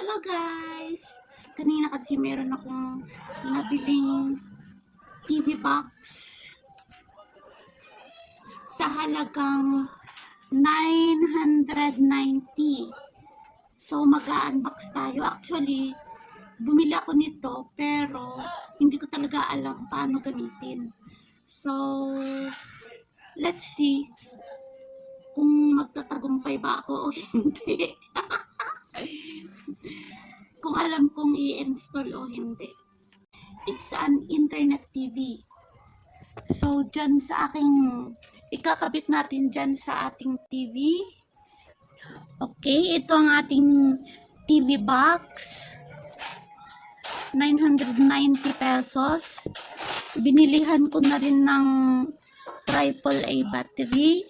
Hello guys! Kanina kasi meron akong nabiling TV box sa halagang 990. So mag-unbox tayo. Actually, bumili ako nito pero hindi ko talaga alam paano gamitin. So, let's see kung magtatagumpay ba ako o hindi. Kung alam kong i-install o hindi. It's an internet TV. So, dyan sa aking, ikakabit natin dyan sa ating TV. Okay, ito ang ating TV box. 990 pesos. Binilihan ko na rin ng AAA battery.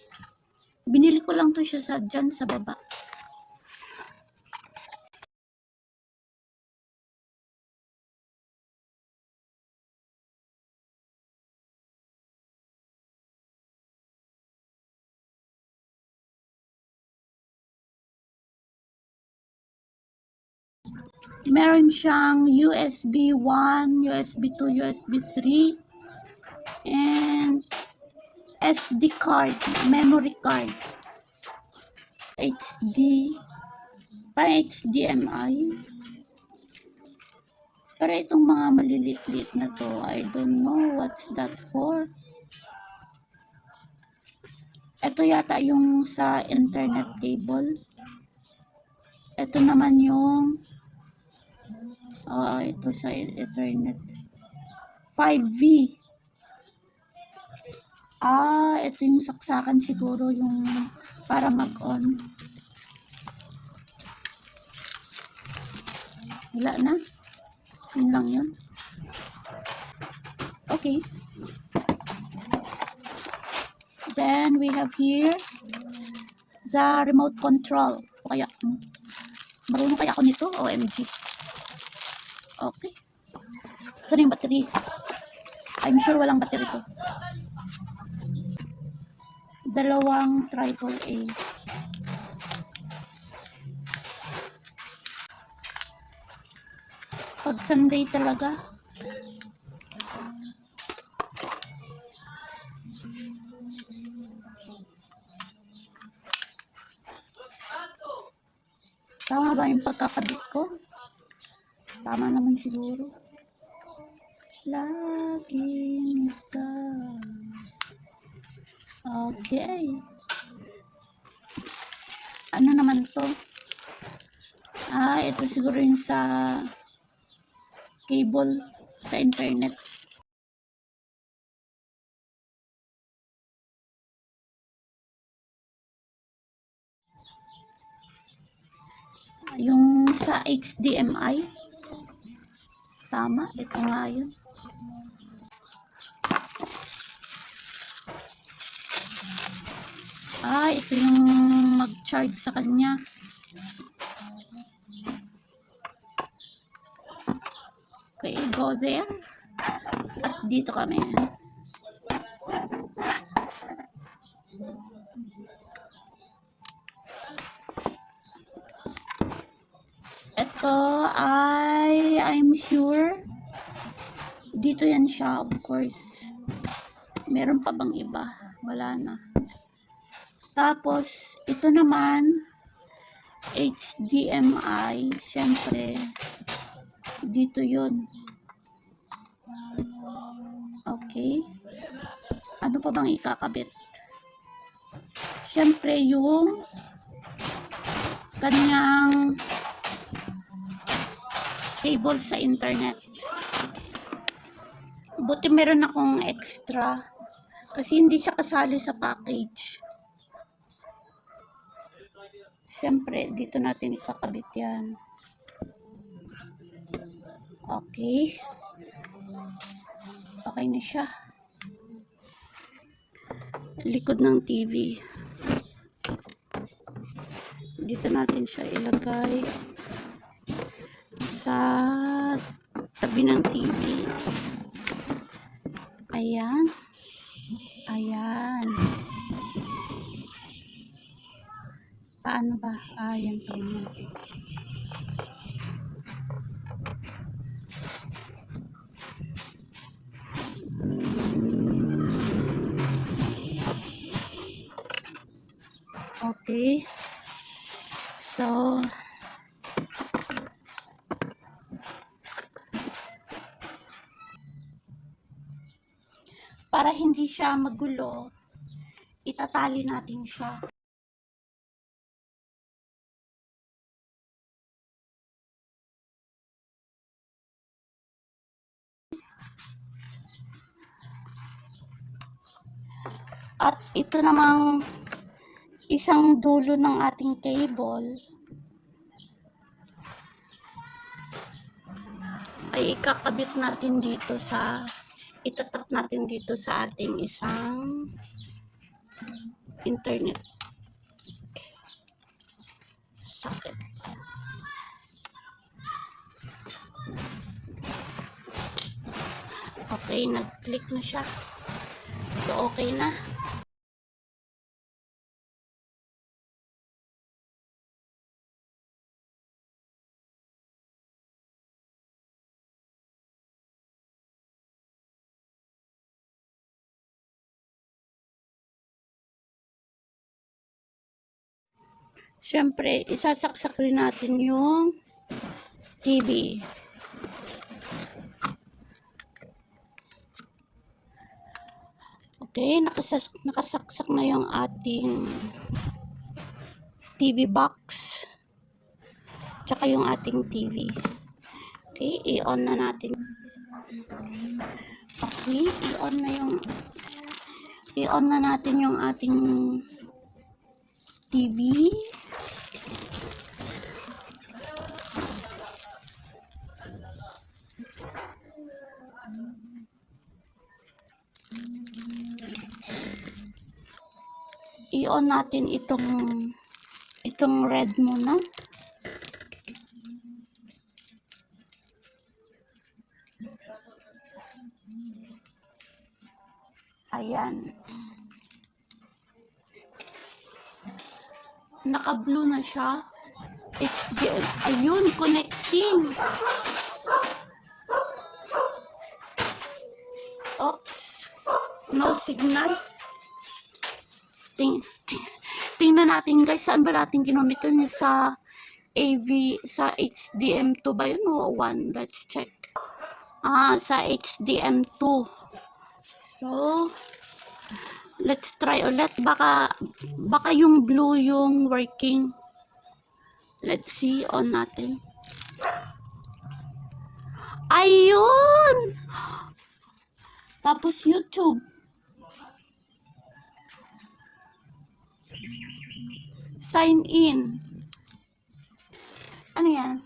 Binili ko lang to siya dyan sa baba. Meron siyang USB 1, USB 2, USB 3, and SD card, memory card, HD, para HDMI. Para itong mga maliliit na to, I don't know what's that for. Ito yata yung sa internet cable. Ito naman yung ito sa internet 5V. Ito yung saksakan siguro yung para mag-on. Wala na. Yun lang yun. Okay. Then we have here the remote control. Kaya marunong kaya ako nito? OMG. Okay. Saan yung battery? I'm sure walang battery to. Dalawang AAA. Pag Sunday talaga. Tama ba yung pagkakabit ko? Tama naman siguro. Lagi ka. Okay. Ano naman to? Ito siguro yung sa cable sa internet. Yung sa HDMI. Tama, ito nga yun. Ito yung mag-charge sa kanya. Okay, go there. At dito kami. Ito I'm sure dito yan siya, of course. Meron pa bang iba? Wala na. Tapos ito naman HDMI, syempre dito yun. Okay, ano pa bang ikakabit? Syempre yung kanyang cable sa internet. Buti meron akong extra kasi hindi siya kasali sa package. Siyempre, dito natin ikakabit yan. Okay. Okay na siya. Likod ng TV. Dito natin siya ilagay sa tabi ng TV. Ayan. Ayan. Paano ba? Ayan pa yun. Okay. So, para hindi siya magulo, itatali natin siya. At ito namang isang dulo ng ating cable ay ikakabit natin dito sa, itatap natin dito sa ating isang internet socket. Okay, nag-click na siya. So, okay na. Siyempre, isasaksak rin natin yung TV. Okay, nakasaksak na yung ating TV box. Tsaka yung ating TV. Okay, i-on na natin. Okay, i-on na natin yung ating TV. I-on natin itong red muna. Ayan. Naka-blue na siya. Ayun, connecting. Oops. No signal. Tingnan natin guys, saan ba natin ginamit yun? Sa sa HDM2 ba yun o 1? Let's check. Sa HDM2. So, let's try ulit. Baka yung blue yung working. Let's see, on natin. Ayun! Tapos YouTube. Sign in. Ano yan?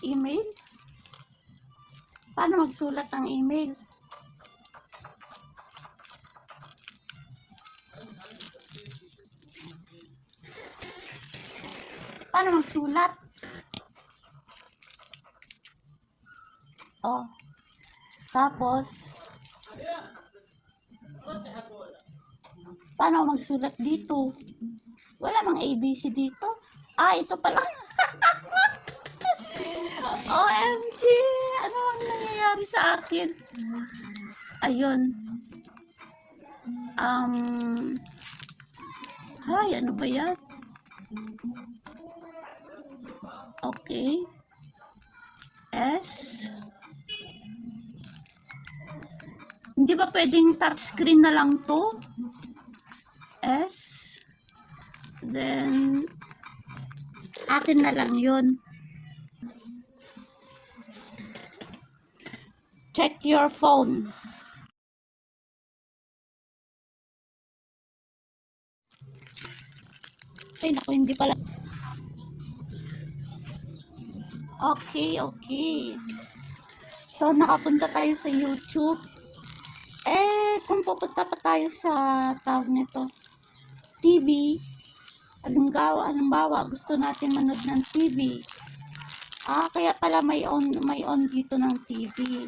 Email? Paano magsulat ng email? Paano magsulat? Oh. Tapos, paano magsulat dito? Wala mang ABC dito. Ito pala. OMG! Ano ang nangyayari sa akin? Ayun. Ano ba yan? Okay. S. Hindi ba pwedeng touchscreen na lang to? S. Then, atin na lang yun. Check your phone. Ay, naku, hindi pala. Okay. So, nakapunta tayo sa YouTube. Kung pupunta pa tayo sa tawag nito, TV, halimbawa, gusto natin manood ng TV. Kaya pala may on dito ng TV.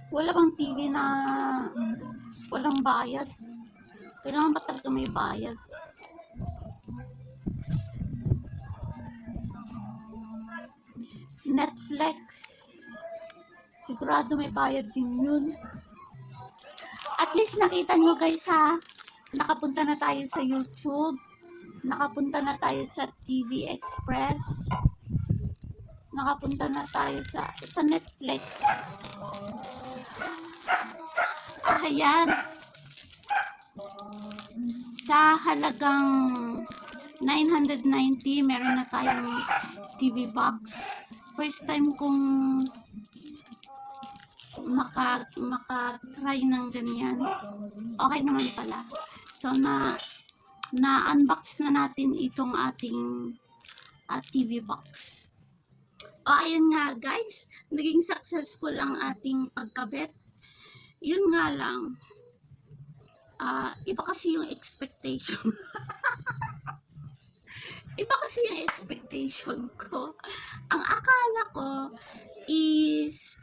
Wala bang TV na walang bayad? Kailangan ba talaga may bayad? Netflix. Sigurado may bayad din yun. At least nakita nyo guys ha, nakapunta na tayo sa YouTube, nakapunta na tayo sa TV Express, nakapunta na tayo sa Netflix. Ayan. Sa halagang 990, meron na tayong TV box. First time kong maka-try ng ganyan. Okay naman pala. So, na-unbox na natin itong ating TV box. Ayun nga guys, naging successful ang ating pagkabit. Yun nga lang, iba kasi yung expectation. Iba kasi yung expectation ko. Ang akala ko is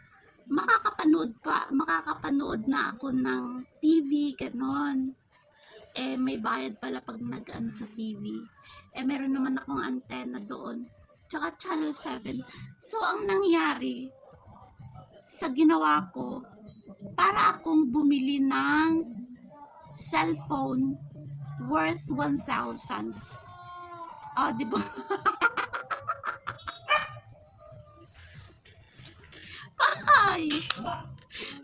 makakapanood na ako ng TV, ganon. May bayad pala pag nag-ano sa TV. Meron naman akong antena doon. Tsaka Channel 7. So, ang nangyari sa ginawa ko, para akong bumili ng cellphone worth 1,000. Di ba? Ay,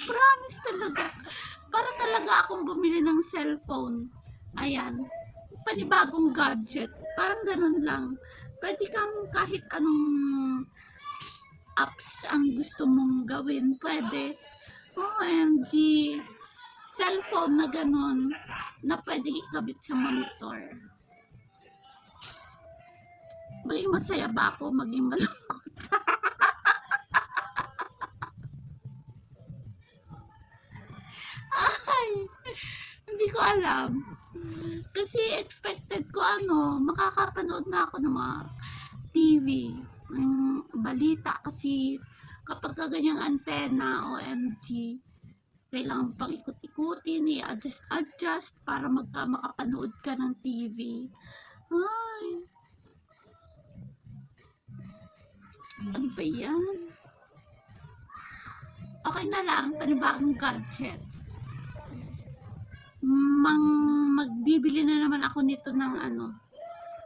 promise talaga. Para talaga akong bumili ng cellphone. Ayan, panibagong gadget. Parang ganun lang. Pwede kang kahit anong apps ang gusto mong gawin. Pwede. OMG. Cellphone na ganun na pwede ikabit sa monitor. Maging masaya ba ako? Maging malungkot? Ay, hindi ko alam. Kasi expected ko makakapanood na ako ng mga TV, balita. Kasi kapag ganyang antena, OMG, kailangan pang ikot-ikutin, i-adjust para makapanood ka ng TV. Ay, ano ba yan? Okay na lang, panibagong gadget. Magbibili na naman ako nito ng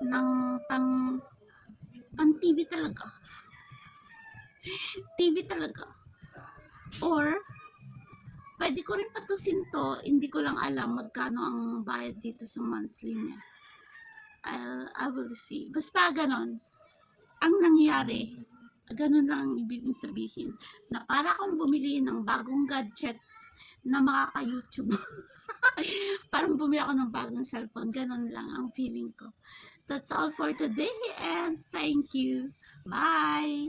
ng pang TV talaga. TV talaga. Or, pwede ko rin patusin to, hindi ko lang alam magkano ang bayad dito sa monthly niya. I will see. Basta ganon. Ang nangyari, ganun lang ang ibig sabihin. Na para akong bumili ng bagong gadget na makaka-YouTube. Parang bumili ako ng bagong cellphone. Ganun lang ang feeling ko. That's all for today and thank you. Bye!